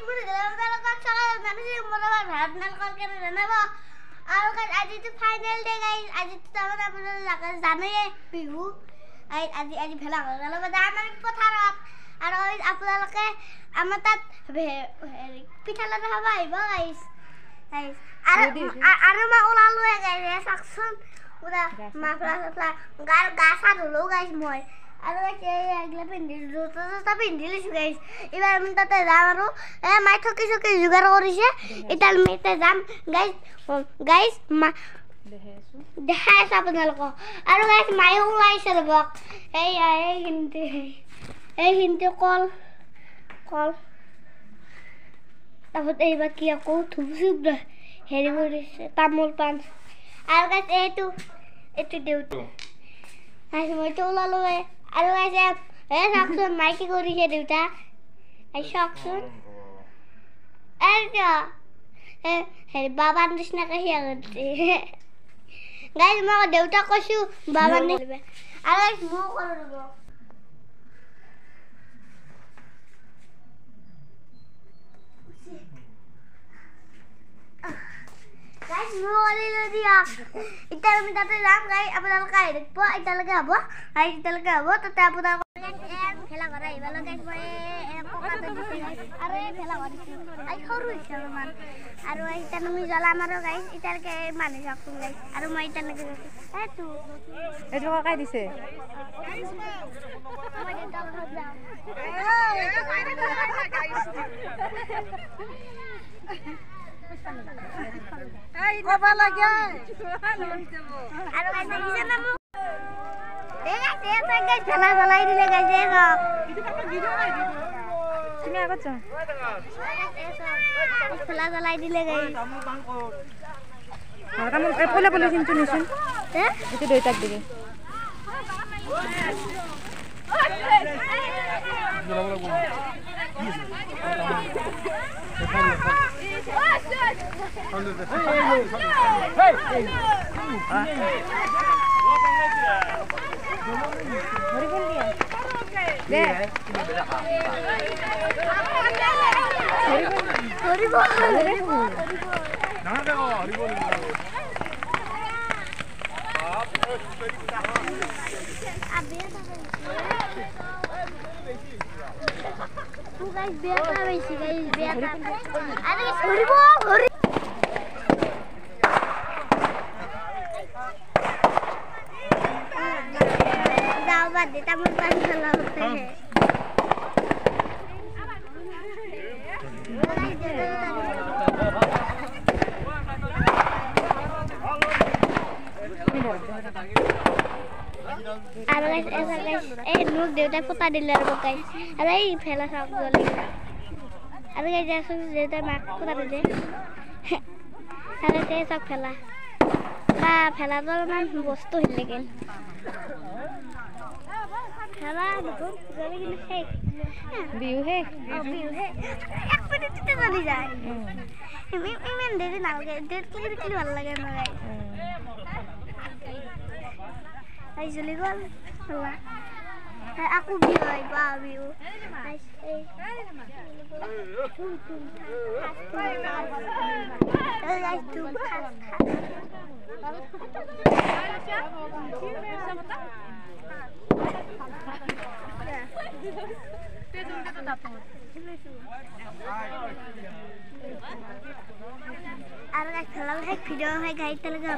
মোৰ গেলামালক চলাই মানুহে মৰাবা ভাত নাল কেনে জানাবা আৰু গাইজ আজিটো ফাইনেল ডে গাইজ আজিটো তাৰমানে আপোনালোকে জানেই বিহু আজি ভেলা গেলাবা যাম আমি পথাৰত আৰু আপোনালোকে আমাৰ তাত পিঠা লাড়ু খাব আহিব গাইজ আৰু মই ওলালোৱে গাইজ চাওকচোন পুৰা মাফলা চাফলা গাৰ গা চা ধুলো গাইজ মই আৰু এইগিলা পিন্ধি জোতা পিন্ধি লৈছোঁ গাইজ এইবাৰ আমি তাতে যাম আৰু মাই থকি চকি যোগাৰ কৰিছে এতিয়া আমি এতিয়া যাম গাইজ দেখাই আছোঁ আপোনালোকক আৰু গাইজ মায়ে ওলাইছে ৰ'বক এইখিনিতে কল তাৰপিছত এইবাৰ কি আকৌ ধূপ চুপ হেৰি কৰিছে তামোল পাণ আৰু গাইজ এইটো দেউতা গাইজ মইতো ওলালোৱে আৰু গাইজ চাওকচোন মাই কি কৰিছে দেউতা চাওকচোন হেৰি বাবাৰ নিচিনাকৈ সিয়া কৰিছে গাইজ মই দেউতাক কৈছোঁ বাবাৰ নিচিনা আৰু গাইজ ময়ো কৰোঁ ৰ'ব গাইজ মই কৰিলোঁ দিয়ক এতিয়া আমি তাতে যাম গাইজ আপোনালোকে আহি থাকিব এতিয়ালৈকে হ'ব তাতে আপোনালোকে ভেলা ঘৰ আহিব গাইজ মই আৰু এই ভেলা ঘৰ দিছোঁ সৰু হৈছে অলপমান আৰু এতিয়া আমি জ্বলাম আৰু গাইজ এতিয়ালৈকে মানুহ চাওকচোন গাইজ আৰু মই এতিয়ালৈকে এইটো ককাই দিছে ক'ব লাগে আৰু ভেলা জ্বলাই দিলে গাইছে তুমি আগত যোৱা ভেলা জ্বলাই দিলে গাই পলে পলে চিন্তু নিচোন এইটো দেউতাক দিবি মোক দেউতাই ফটা দিলে আৰু গাইজ আৰু এই ভেলা চাওক জ্বলি আৰু গাইজ দেউতাই মাক ফটা দিলে আৰু চাওক ভেলা ভেলাটো অলপমান বস্তু হিলে গেল ভেলা দেখোন জ্বলি কিন্তু শেষ বিহু শেষ এক মিনিটতে জ্বলি যায় ইমান দেৰি নালাগে দেৰি ভাল লাগে নহয় জ্বলি গ'ল aku biu ba biu video hai guys talaga